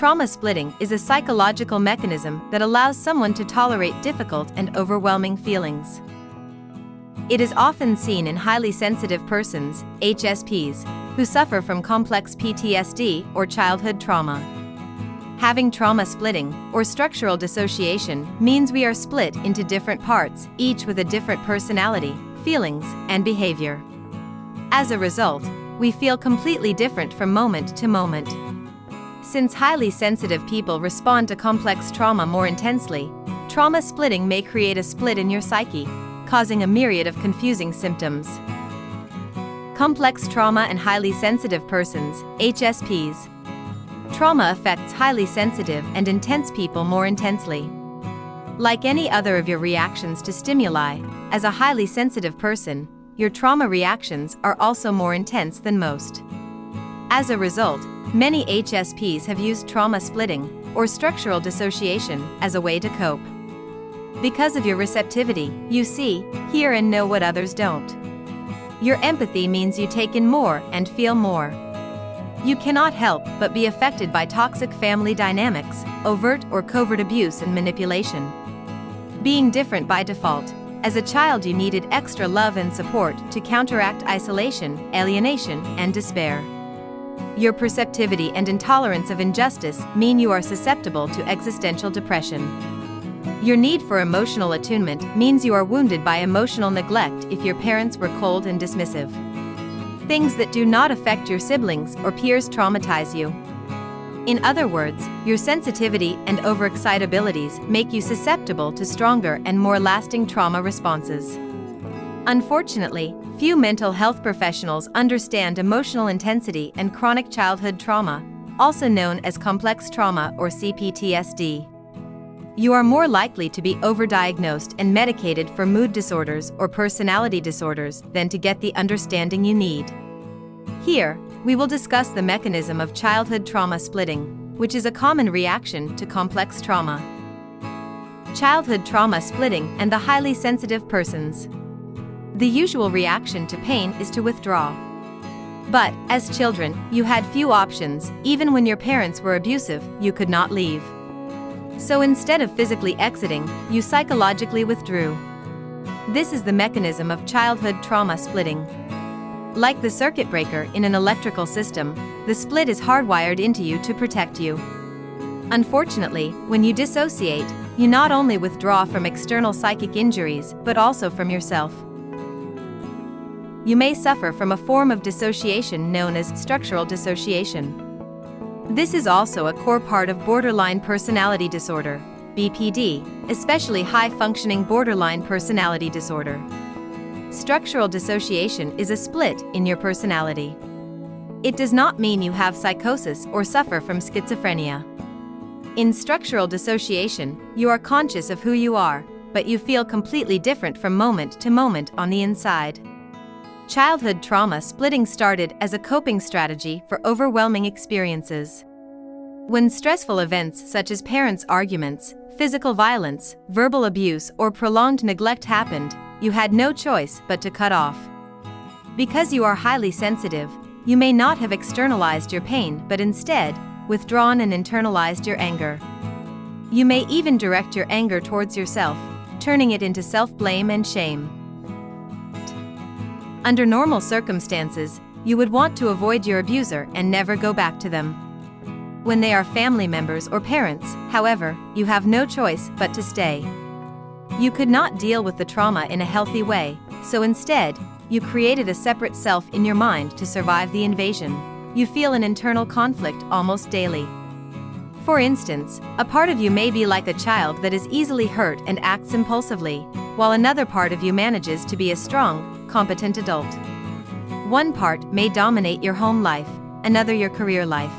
Trauma splitting is a psychological mechanism that allows someone to tolerate difficult and overwhelming feelings. It is often seen in highly sensitive persons, HSPs, who suffer from complex PTSD or childhood trauma. Having trauma splitting, or structural dissociation, means we are split into different parts, each with a different personality, feelings, and behavior. As a result, we feel completely different from moment to moment. Since highly sensitive people respond to complex trauma more intensely, trauma splitting may create a split in your psyche, causing a myriad of confusing symptoms. Complex trauma and highly sensitive persons, HSPs. Trauma affects highly sensitive and intense people more intensely. Like any other of your reactions to stimuli, as a highly sensitive person, your trauma reactions are also more intense than most. As a result, many HSPs have used trauma splitting, or structural dissociation, as a way to cope. Because of your receptivity, you see, hear and know what others don't. Your empathy means you take in more and feel more. You cannot help but be affected by toxic family dynamics, overt or covert abuse and manipulation. Being different by default, as a child you needed extra love and support to counteract isolation, alienation, and despair. Your perceptivity and intolerance of injustice mean you are susceptible to existential depression. Your need for emotional attunement means you are wounded by emotional neglect if your parents were cold and dismissive. Things that do not affect your siblings or peers traumatize you. In other words, your sensitivity and overexcitabilities make you susceptible to stronger and more lasting trauma responses. Unfortunately, few mental health professionals understand emotional intensity and chronic childhood trauma, also known as complex trauma or CPTSD. You are more likely to be overdiagnosed and medicated for mood disorders or personality disorders than to get the understanding you need. Here, we will discuss the mechanism of childhood trauma splitting, which is a common reaction to complex trauma. Childhood trauma splitting and the highly sensitive persons. The usual reaction to pain is to withdraw. But, as children, you had few options. Even when your parents were abusive, you could not leave. So instead of physically exiting, you psychologically withdrew. This is the mechanism of childhood trauma splitting. Like the circuit breaker in an electrical system, the split is hardwired into you to protect you. Unfortunately, when you dissociate, you not only withdraw from external psychic injuries, but also from yourself. You may suffer from a form of dissociation known as structural dissociation. This is also a core part of borderline personality disorder, BPD, especially high-functioning borderline personality disorder. Structural dissociation is a split in your personality. It does not mean you have psychosis or suffer from schizophrenia. In structural dissociation, you are conscious of who you are, but you feel completely different from moment to moment on the inside. Childhood trauma splitting started as a coping strategy for overwhelming experiences. When stressful events such as parents' arguments, physical violence, verbal abuse, or prolonged neglect happened, you had no choice but to cut off. Because you are highly sensitive, you may not have externalized your pain but instead, withdrawn and internalized your anger. You may even direct your anger towards yourself, turning it into self-blame and shame. Under normal circumstances, you would want to avoid your abuser and never go back to them. When they are family members or parents, however, you have no choice but to stay. You could not deal with the trauma in a healthy way, so instead, you created a separate self in your mind to survive the invasion. You feel an internal conflict almost daily. For instance, a part of you may be like a child that is easily hurt and acts impulsively, while another part of you manages to be a strong, competent adult. One part may dominate your home life, another your career life.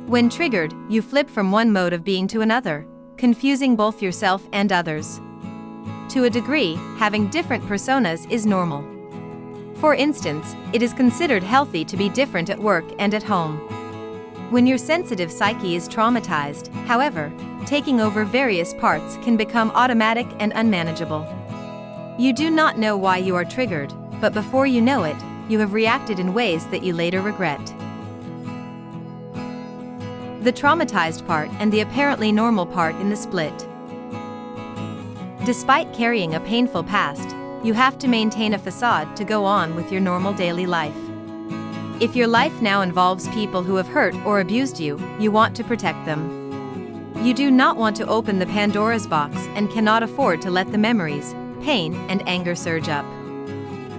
When triggered, you flip from one mode of being to another, confusing both yourself and others. To a degree, having different personas is normal. For instance, it is considered healthy to be different at work and at home. When your sensitive psyche is traumatized, however, taking over various parts can become automatic and unmanageable. You do not know why you are triggered, but before you know it, you have reacted in ways that you later regret. the traumatized part and the apparently normal part in the split. Despite carrying a painful past, you have to maintain a facade to go on with your normal daily life. If your life now involves people who have hurt or abused you, you want to protect them. You do not want to open the Pandora's box and cannot afford to let the memories, pain, and anger surge up.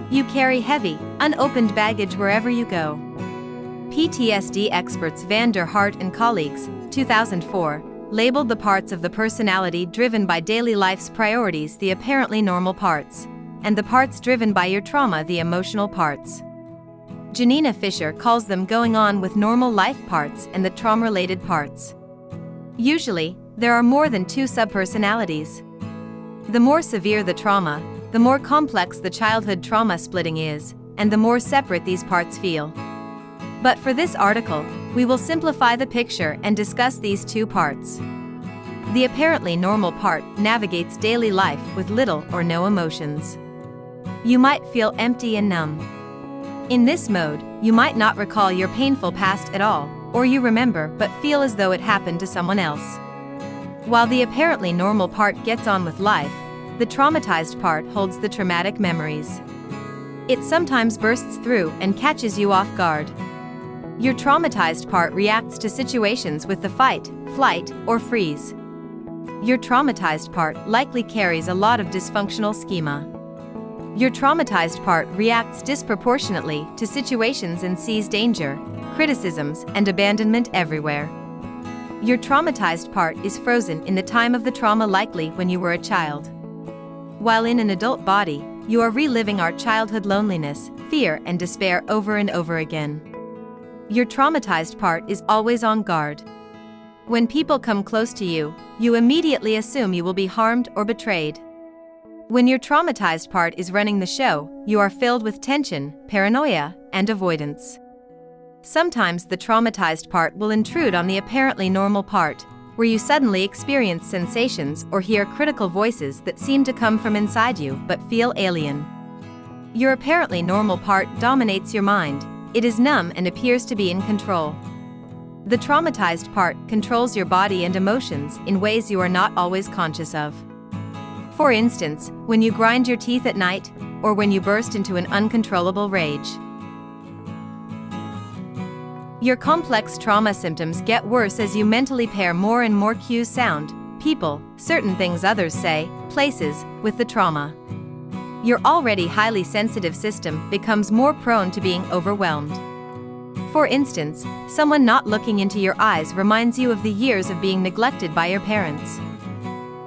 You carry heavy, unopened baggage wherever you go. PTSD experts Van der Hart and colleagues, 2004, labeled the parts of the personality driven by daily life's priorities the apparently normal parts, and the parts driven by your trauma the emotional parts. Janina Fisher calls them going on with normal life parts and the trauma-related parts. Usually, there are more than two subpersonalities. The more severe the trauma, the more complex the childhood trauma splitting is, and the more separate these parts feel. But for this article, we will simplify the picture and discuss these two parts. The apparently normal part navigates daily life with little or no emotions. You might feel empty and numb. In this mode, you might not recall your painful past at all, or you remember but feel as though it happened to someone else. While the apparently normal part gets on with life, the traumatized part holds the traumatic memories. It sometimes bursts through and catches you off guard. Your traumatized part reacts to situations with the fight, flight, or freeze. Your traumatized part likely carries a lot of dysfunctional schema. Your traumatized part reacts disproportionately to situations and sees danger, criticisms, and abandonment everywhere. Your traumatized part is frozen in the time of the trauma, likely when you were a child. While in an adult body, you are reliving our childhood loneliness, fear, and despair over and over again. Your traumatized part is always on guard. When people come close to you, you immediately assume you will be harmed or betrayed. When your traumatized part is running the show, you are filled with tension, paranoia, and avoidance. Sometimes the traumatized part will intrude on the apparently normal part, where you suddenly experience sensations or hear critical voices that seem to come from inside you but feel alien. Your apparently normal part dominates your mind. It is numb and appears to be in control. The traumatized part controls your body and emotions in ways you are not always conscious of. For instance, when you grind your teeth at night, or when you burst into an uncontrollable rage. Your complex trauma symptoms get worse as you mentally pair more and more cues, sound, people, certain things others say, places, with the trauma. Your already highly sensitive system becomes more prone to being overwhelmed. For instance, someone not looking into your eyes reminds you of the years of being neglected by your parents.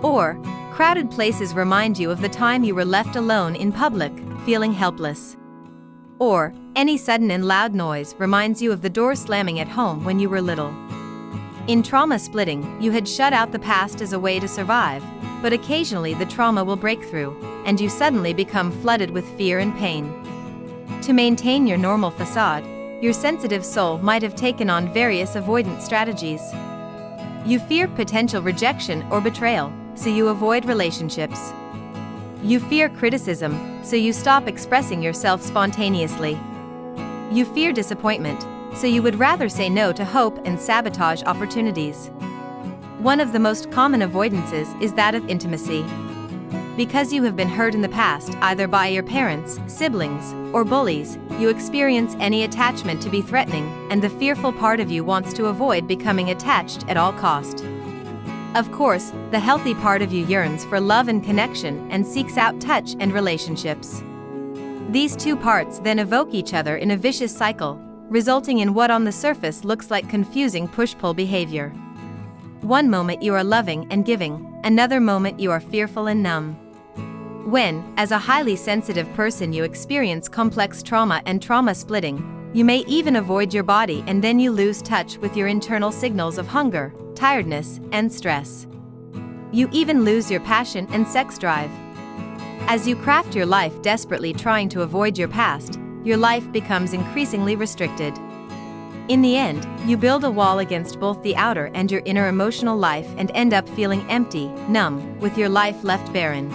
Or, crowded places remind you of the time you were left alone in public, feeling helpless. Or, any sudden and loud noise reminds you of the door slamming at home when you were little. In trauma splitting, you had shut out the past as a way to survive, but occasionally the trauma will break through, and you suddenly become flooded with fear and pain. To maintain your normal facade, your sensitive soul might have taken on various avoidance strategies. You fear potential rejection or betrayal, so you avoid relationships. You fear criticism, so you stop expressing yourself spontaneously. You fear disappointment, so you would rather say no to hope and sabotage opportunities. One of the most common avoidances is that of intimacy. Because you have been hurt in the past either by your parents, siblings, or bullies, you experience any attachment to be threatening, and the fearful part of you wants to avoid becoming attached at all cost. Of course, the healthy part of you yearns for love and connection and seeks out touch and relationships. These two parts then evoke each other in a vicious cycle, resulting in what on the surface looks like confusing push-pull behavior. One moment you are loving and giving, another moment you are fearful and numb. When, as a highly sensitive person, you experience complex trauma and trauma splitting, you may even avoid your body, and then you lose touch with your internal signals of hunger, tiredness, and stress. You even lose your passion and sex drive. As you craft your life desperately trying to avoid your past, your life becomes increasingly restricted. In the end, you build a wall against both the outer and your inner emotional life and end up feeling empty, numb, with your life left barren.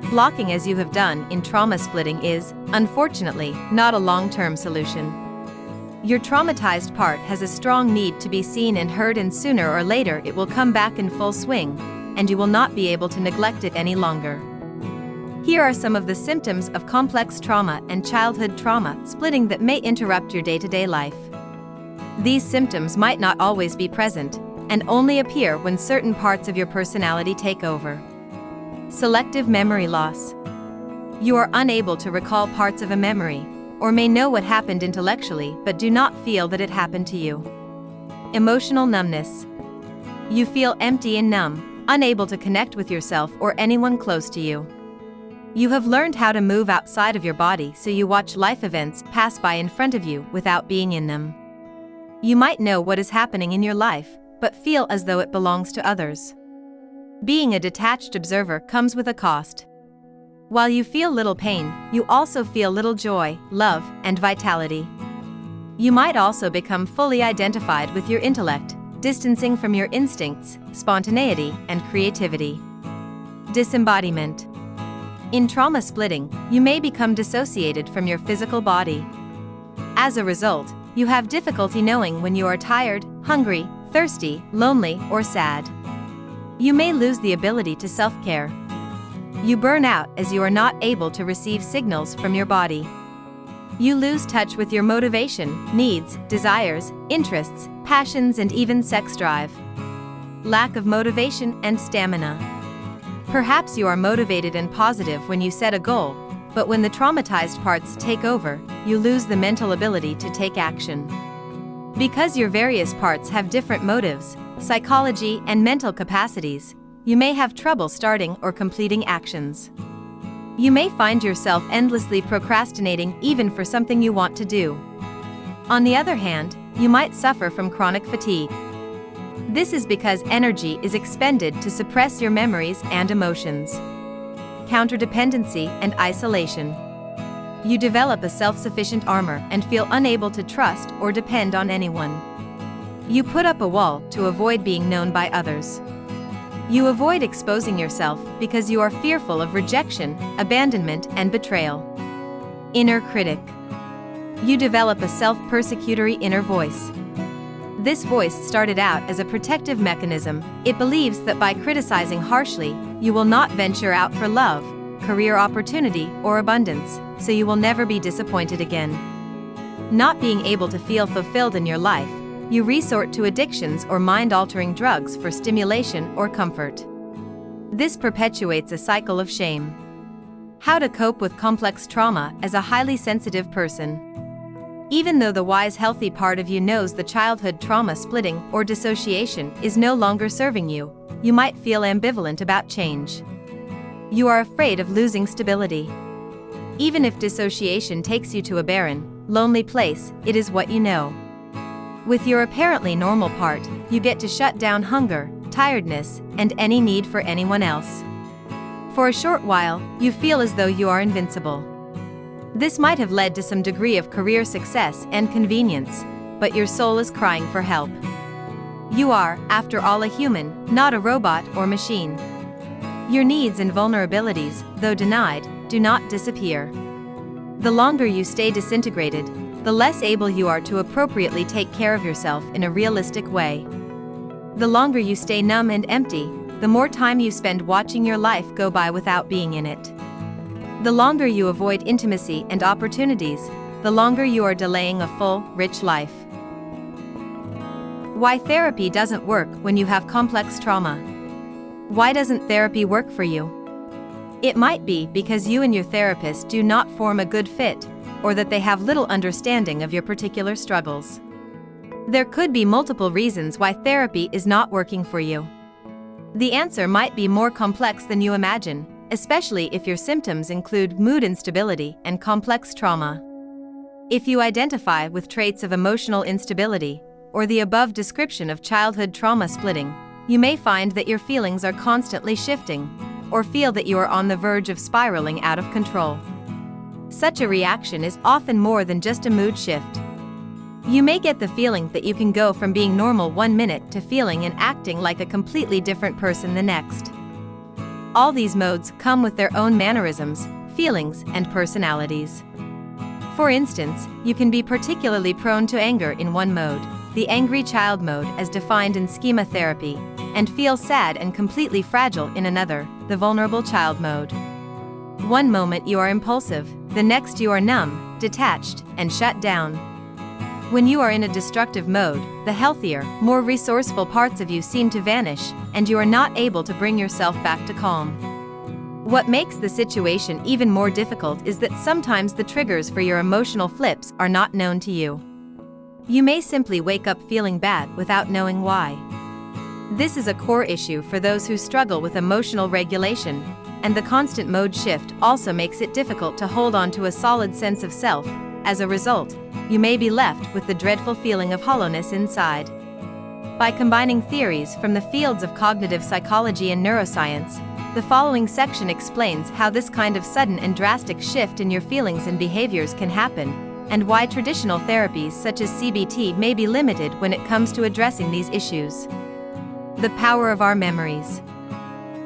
Blocking as you have done in trauma splitting is, unfortunately, not a long-term solution. Your traumatized part has a strong need to be seen and heard, and sooner or later it will come back in full swing, and you will not be able to neglect it any longer. Here are some of the symptoms of complex trauma and childhood trauma splitting that may interrupt your day-to-day life. These symptoms might not always be present, and only appear when certain parts of your personality take over. Selective memory loss. You are unable to recall parts of a memory, or may know what happened intellectually but do not feel that it happened to you. Emotional numbness. You feel empty and numb, unable to connect with yourself or anyone close to you. You have learned how to move outside of your body, so you watch life events pass by in front of you without being in them. You might know what is happening in your life, but feel as though it belongs to others. Being a detached observer comes with a cost. While you feel little pain, you also feel little joy, love, and vitality. You might also become fully identified with your intellect, distancing from your instincts, spontaneity, and creativity. Disembodiment. In trauma splitting, you may become dissociated from your physical body. As a result, you have difficulty knowing when you are tired, hungry, thirsty, lonely, or sad. You may lose the ability to self-care. You burn out as you are not able to receive signals from your body. You lose touch with your motivation, needs, desires, interests, passions, and even sex drive. Lack of motivation and stamina. Perhaps you are motivated and positive when you set a goal, but when the traumatized parts take over, you lose the mental ability to take action. Because your various parts have different motives, psychology, and mental capacities, you may have trouble starting or completing actions. You may find yourself endlessly procrastinating even for something you want to do. On the other hand, you might suffer from chronic fatigue. This is because energy is expended to suppress your memories and emotions. Counterdependency and isolation. You develop a self-sufficient armor and feel unable to trust or depend on anyone. You put up a wall to avoid being known by others. You avoid exposing yourself because you are fearful of rejection, abandonment, and betrayal. Inner critic. You develop a self-persecutory inner voice. This voice started out as a protective mechanism. It believes that by criticizing harshly, you will not venture out for love, career opportunity, or abundance, so you will never be disappointed again. Not being able to feel fulfilled in your life, you resort to addictions or mind-altering drugs for stimulation or comfort. This perpetuates a cycle of shame. How to cope with complex trauma as a highly sensitive person. Even though the wise, healthy part of you knows the childhood trauma splitting or dissociation is no longer serving you, you might feel ambivalent about change. You are afraid of losing stability. Even if dissociation takes you to a barren, lonely place, it is what you know. With your apparently normal part, you get to shut down hunger, tiredness, and any need for anyone else. For a short while, you feel as though you are invincible. This might have led to some degree of career success and convenience, but your soul is crying for help. You are, after all, a human, not a robot or machine. Your needs and vulnerabilities, though denied, do not disappear. The longer you stay disintegrated, the less able you are to appropriately take care of yourself in a realistic way. The longer you stay numb and empty, the more time you spend watching your life go by without being in it. The longer you avoid intimacy and opportunities, the longer you are delaying a full, rich life. Why therapy doesn't work when you have complex trauma. Why doesn't therapy work for you? It might be because you and your therapist do not form a good fit, or that they have little understanding of your particular struggles. There could be multiple reasons why therapy is not working for you. The answer might be more complex than you imagine, especially if your symptoms include mood instability and complex trauma. If you identify with traits of emotional instability, or the above description of childhood trauma splitting, you may find that your feelings are constantly shifting, or feel that you are on the verge of spiraling out of control. Such a reaction is often more than just a mood shift. You may get the feeling that you can go from being normal 1 minute to feeling and acting like a completely different person the next. All these modes come with their own mannerisms, feelings, and personalities. For instance, you can be particularly prone to anger in one mode, the angry child mode as defined in schema therapy, and feel sad and completely fragile in another, the vulnerable child mode. One moment you are impulsive, the next you are numb, detached, and shut down. When you are in a destructive mode, the healthier, more resourceful parts of you seem to vanish, and you are not able to bring yourself back to calm. What makes the situation even more difficult is that sometimes the triggers for your emotional flips are not known to you. You may simply wake up feeling bad without knowing why. This is a core issue for those who struggle with emotional regulation, and the constant mode shift also makes it difficult to hold on to a solid sense of self. As a result, you may be left with the dreadful feeling of hollowness inside. By combining theories from the fields of cognitive psychology and neuroscience, the following section explains how this kind of sudden and drastic shift in your feelings and behaviors can happen, and why traditional therapies such as CBT may be limited when it comes to addressing these issues. The power of our memories.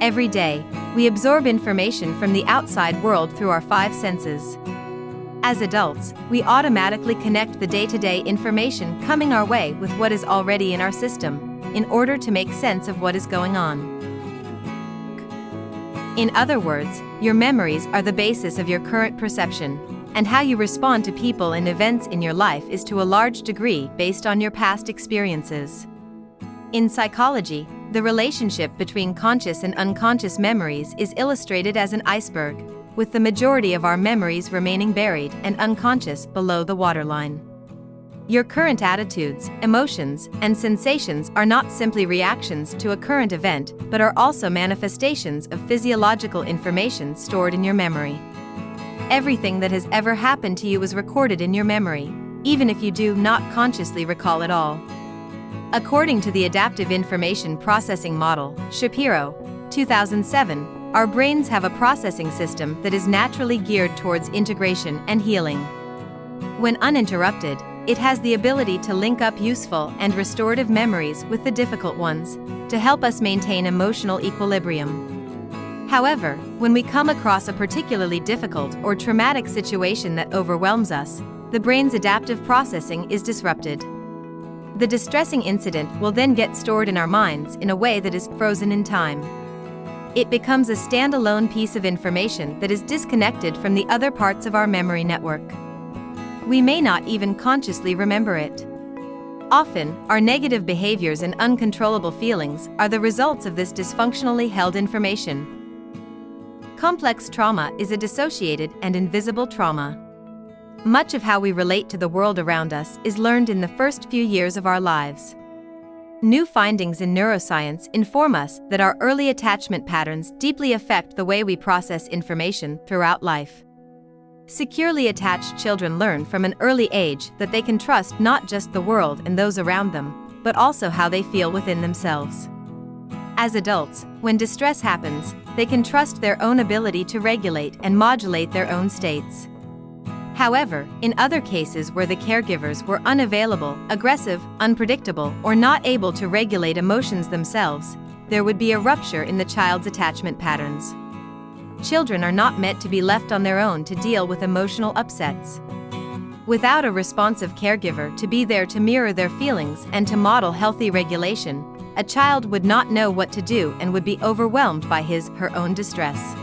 Every day, we absorb information from the outside world through our 5 senses. As adults, we automatically connect the day-to-day information coming our way with what is already in our system, in order to make sense of what is going on. In other words, your memories are the basis of your current perception, and how you respond to people and events in your life is to a large degree based on your past experiences. In psychology, the relationship between conscious and unconscious memories is illustrated as an iceberg, with the majority of our memories remaining buried and unconscious below the waterline. Your current attitudes, emotions, and sensations are not simply reactions to a current event, but are also manifestations of physiological information stored in your memory. Everything that has ever happened to you is recorded in your memory, even if you do not consciously recall it all. According to the Adaptive Information Processing Model, Shapiro, 2007, our brains have a processing system that is naturally geared towards integration and healing. When uninterrupted, it has the ability to link up useful and restorative memories with the difficult ones, to help us maintain emotional equilibrium. However, when we come across a particularly difficult or traumatic situation that overwhelms us, the brain's adaptive processing is disrupted. The distressing incident will then get stored in our minds in a way that is frozen in time. It becomes a standalone piece of information that is disconnected from the other parts of our memory network. We may not even consciously remember it. Often, our negative behaviors and uncontrollable feelings are the results of this dysfunctionally held information. Complex trauma is a dissociated and invisible trauma. Much of how we relate to the world around us is learned in the first few years of our lives. New findings in neuroscience inform us that our early attachment patterns deeply affect the way we process information throughout life. Securely attached children learn from an early age that they can trust not just the world and those around them, but also how they feel within themselves. As adults, when distress happens, they can trust their own ability to regulate and modulate their own states. However, in other cases where the caregivers were unavailable, aggressive, unpredictable, or not able to regulate emotions themselves, there would be a rupture in the child's attachment patterns. Children are not meant to be left on their own to deal with emotional upsets. Without a responsive caregiver to be there to mirror their feelings and to model healthy regulation, a child would not know what to do and would be overwhelmed by her own distress.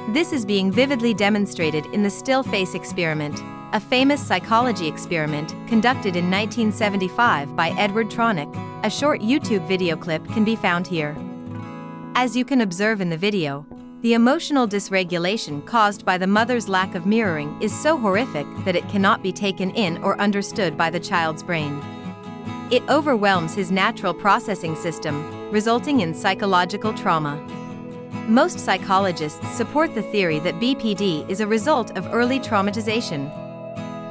This is being vividly demonstrated in the still face experiment, a famous psychology experiment conducted in 1975 by Edward Tronick. A short YouTube video clip can be found here. As you can observe in the video, the emotional dysregulation caused by the mother's lack of mirroring is so horrific that it cannot be taken in or understood by the child's brain. It overwhelms his natural processing system, resulting in psychological trauma. Most psychologists support the theory that BPD is a result of early traumatization.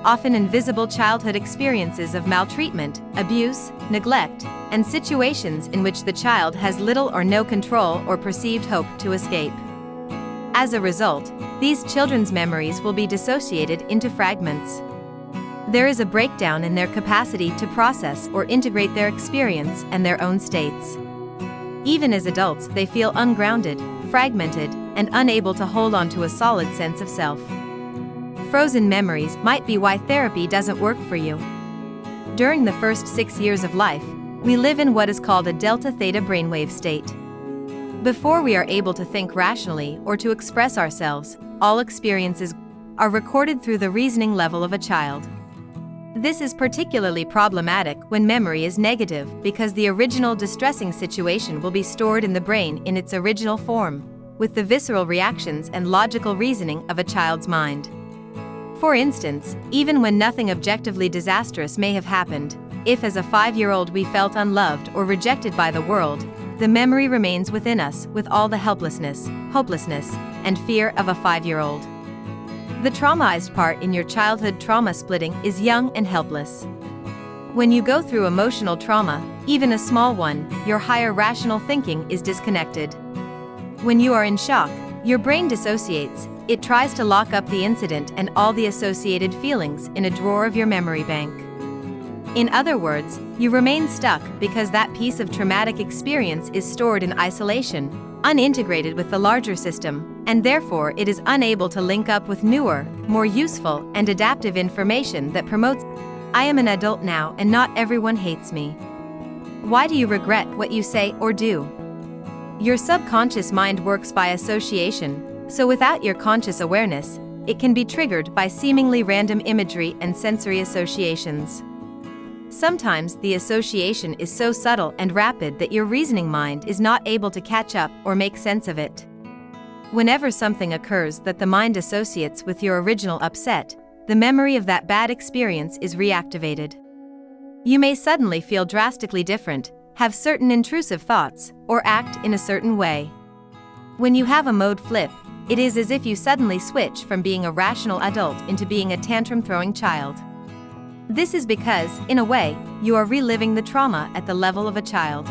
Often invisible childhood experiences of maltreatment, abuse, neglect, and situations in which the child has little or no control or perceived hope to escape. As a result, these children's memories will be dissociated into fragments. There is a breakdown in their capacity to process or integrate their experience and their own states. Even as adults, they feel ungrounded, fragmented, and unable to hold on to a solid sense of self. frozen memories might be why therapy doesn't work for you. During the first 6 years of life, we live in what is called a delta theta brainwave state. Before we are able to think rationally or to express ourselves, all experiences are recorded through the reasoning level of a child. This is particularly problematic when memory is negative because the original distressing situation will be stored in the brain in its original form, with the visceral reactions and logical reasoning of a child's mind. For instance, even when nothing objectively disastrous may have happened, if as a 5-year-old we felt unloved or rejected by the world, the memory remains within us with all the helplessness, hopelessness, and fear of a 5-year-old. The traumatized part in your childhood trauma splitting is young and helpless. When you go through emotional trauma, even a small one, your higher rational thinking is disconnected. When you are in shock, your brain dissociates. It tries to lock up the incident and all the associated feelings in a drawer of your memory bank. In other words, you remain stuck because that piece of traumatic experience is stored in isolation, unintegrated with the larger system, and therefore it is unable to link up with newer, more useful and adaptive information that promotes, "I am an adult now and not everyone hates me." Why do you regret what you say or do? Your subconscious mind works by association, so without your conscious awareness, it can be triggered by seemingly random imagery and sensory associations. Sometimes the association is so subtle and rapid that your reasoning mind is not able to catch up or make sense of it. Whenever something occurs that the mind associates with your original upset, the memory of that bad experience is reactivated. You may suddenly feel drastically different, have certain intrusive thoughts, or act in a certain way. When you have a mode flip, it is as if you suddenly switch from being a rational adult into being a tantrum-throwing child. This is because, in a way, you are reliving the trauma at the level of a child.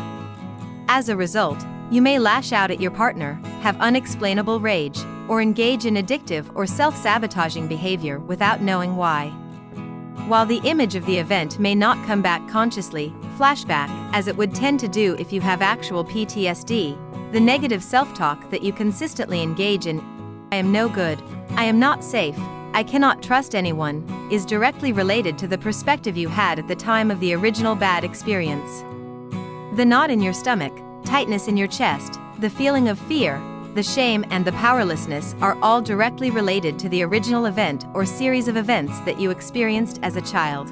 As a result, you may lash out at your partner, have unexplainable rage, or engage in addictive or self-sabotaging behavior without knowing why. While the image of the event may not come back consciously, flashback, as it would tend to do if you have actual PTSD, the negative self-talk that you consistently engage in, "I am no good, I am not safe, I cannot trust anyone," is directly related to the perspective you had at the time of the original bad experience. The knot in your stomach, tightness in your chest, the feeling of fear, the shame and the powerlessness are all directly related to the original event or series of events that you experienced as a child.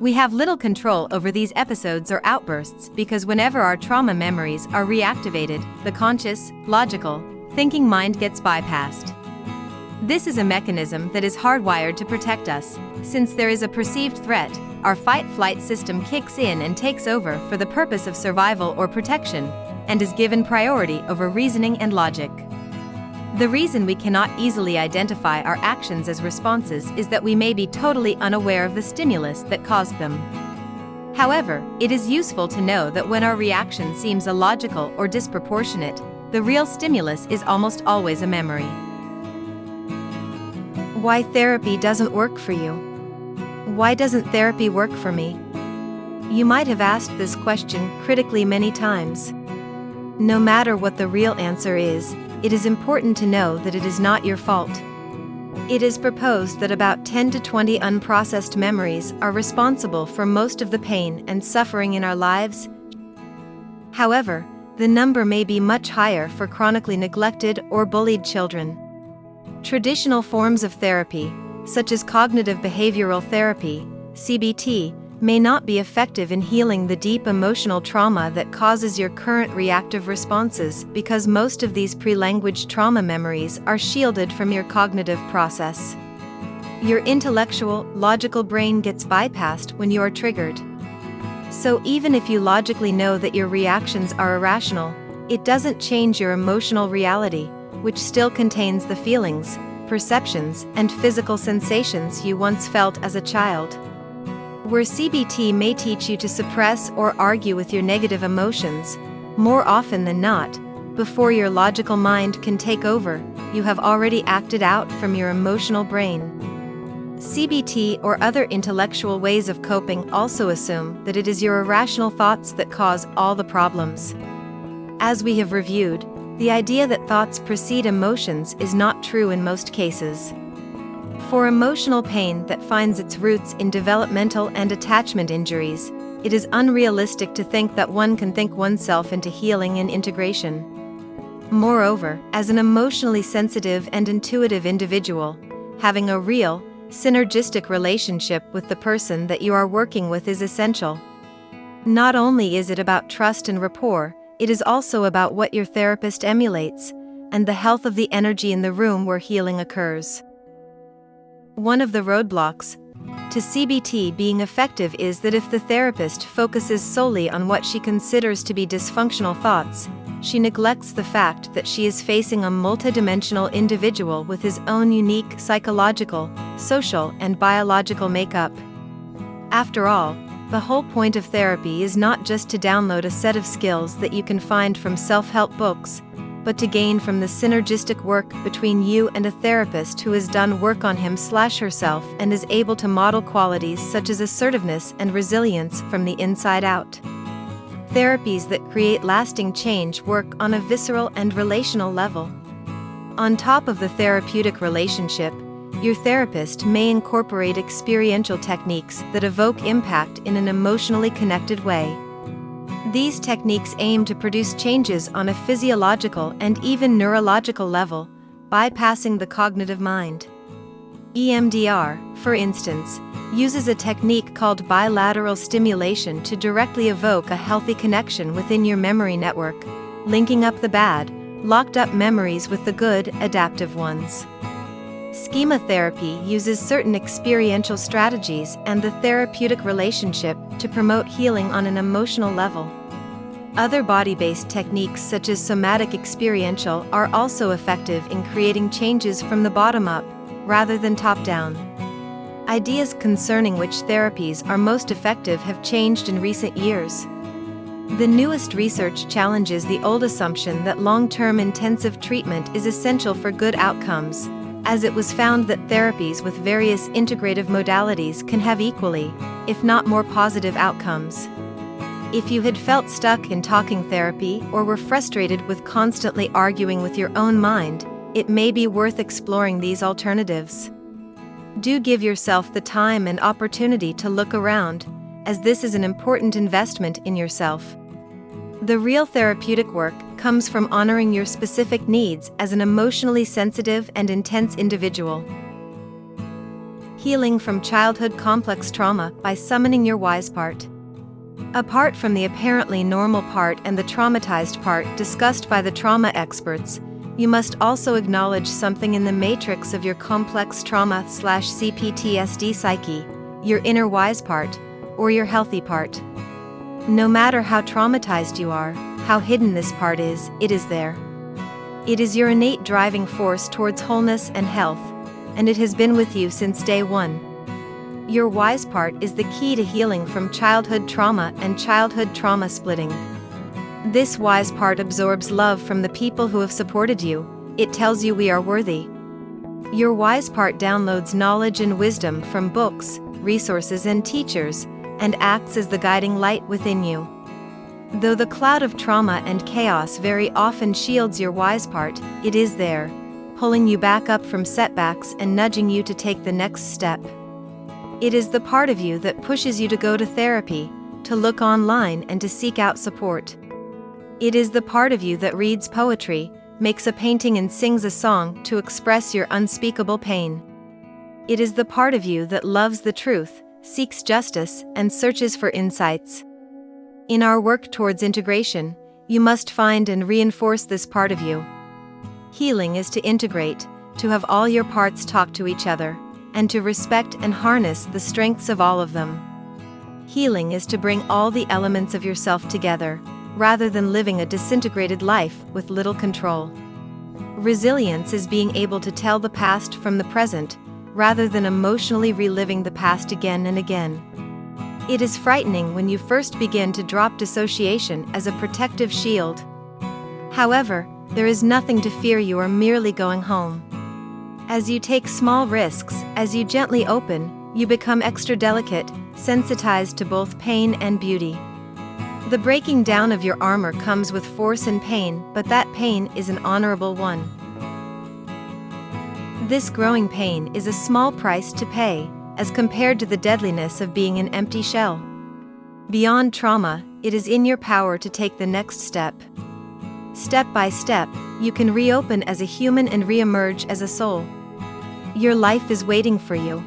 We have little control over these episodes or outbursts because whenever our trauma memories are reactivated, the conscious, logical, thinking mind gets bypassed. This is a mechanism that is hardwired to protect us. Since there is a perceived threat, our fight-flight system kicks in and takes over for the purpose of survival or protection, and is given priority over reasoning and logic. The reason we cannot easily identify our actions as responses is that we may be totally unaware of the stimulus that caused them. However, it is useful to know that when our reaction seems illogical or disproportionate, the real stimulus is almost always a memory. Why therapy doesn't work for you? Why doesn't therapy work for me? You might have asked this question critically many times. No matter what the real answer is, it is important to know that it is not your fault. It is proposed that about 10 to 20 unprocessed memories are responsible for most of the pain and suffering in our lives. However, the number may be much higher for chronically neglected or bullied children. Traditional forms of therapy, such as cognitive behavioral therapy, CBT, may not be effective in healing the deep emotional trauma that causes your current reactive responses because most of these pre-language trauma memories are shielded from your cognitive process. Your intellectual, logical brain gets bypassed when you are triggered. So even if you logically know that your reactions are irrational, it doesn't change your emotional reality, which still contains the feelings, perceptions, and physical sensations you once felt as a child. Where CBT may teach you to suppress or argue with your negative emotions, more often than not, before your logical mind can take over, you have already acted out from your emotional brain. CBT or other intellectual ways of coping also assume that it is your irrational thoughts that cause all the problems. As we have reviewed, the idea that thoughts precede emotions is not true in most cases. For emotional pain that finds its roots in developmental and attachment injuries, it is unrealistic to think that one can think oneself into healing and integration. Moreover, as an emotionally sensitive and intuitive individual, having a real, synergistic relationship with the person that you are working with is essential. Not only is it about trust and rapport, it is also about what your therapist emulates, and the health of the energy in the room where healing occurs. One of the roadblocks to CBT being effective is that if the therapist focuses solely on what she considers to be dysfunctional thoughts, she neglects the fact that she is facing a multidimensional individual with his own unique psychological, social, and biological makeup. After all, the whole point of therapy is not just to download a set of skills that you can find from self-help books, but to gain from the synergistic work between you and a therapist who has done work on him/herself and is able to model qualities such as assertiveness and resilience from the inside out. Therapies that create lasting change work on a visceral and relational level. On top of the therapeutic relationship, your therapist may incorporate experiential techniques that evoke impact in an emotionally connected way. These techniques aim to produce changes on a physiological and even neurological level, bypassing the cognitive mind. EMDR, for instance, uses a technique called bilateral stimulation to directly evoke a healthy connection within your memory network, linking up the bad, locked-up memories with the good, adaptive ones. Schema therapy uses certain experiential strategies and the therapeutic relationship to promote healing on an emotional level. Other body-based techniques such as somatic experiential are also effective in creating changes from the bottom up, rather than top-down. Ideas concerning which therapies are most effective have changed in recent years. The newest research challenges the old assumption that long-term intensive treatment is essential for good outcomes, as it was found that therapies with various integrative modalities can have equally, if not more positive outcomes. If you had felt stuck in talking therapy or were frustrated with constantly arguing with your own mind, it may be worth exploring these alternatives. Do give yourself the time and opportunity to look around, as this is an important investment in yourself. The real therapeutic work comes from honoring your specific needs as an emotionally sensitive and intense individual. Healing from childhood complex trauma by summoning your wise part. Apart from the apparently normal part and the traumatized part discussed by the trauma experts, you must also acknowledge something in the matrix of your complex trauma/CPTSD psyche, your inner wise part, or your healthy part. No matter how traumatized you are, how hidden this part is, it is there. It is your innate driving force towards wholeness and health, and it has been with you since day one. Your wise part is the key to healing from childhood trauma and childhood trauma splitting. This wise part absorbs love from the people who have supported you. It tells you we are worthy. Your wise part downloads knowledge and wisdom from books, resources, and teachers, and acts as the guiding light within you. Though the cloud of trauma and chaos very often shields your wise part, it is there, pulling you back up from setbacks and nudging you to take the next step. It is the part of you that pushes you to go to therapy, to look online, and to seek out support. It is the part of you that reads poetry, makes a painting, and sings a song to express your unspeakable pain. It is the part of you that loves the truth, seeks justice, and searches for insights. In our work towards integration, you must find and reinforce this part of you. Healing is to integrate, to have all your parts talk to each other, and to respect and harness the strengths of all of them. Healing is to bring all the elements of yourself together, rather than living a disintegrated life with little control. Resilience is being able to tell the past from the present, rather than emotionally reliving the past again and again. It is frightening when you first begin to drop dissociation as a protective shield. However, there is nothing to fear. You are merely going home. As you take small risks, as you gently open, you become extra delicate, sensitized to both pain and beauty. The breaking down of your armor comes with force and pain, but that pain is an honorable one. This growing pain is a small price to pay, as compared to the deadliness of being an empty shell. Beyond trauma, it is in your power to take the next step. Step by step, you can reopen as a human and re-emerge as a soul. Your life is waiting for you.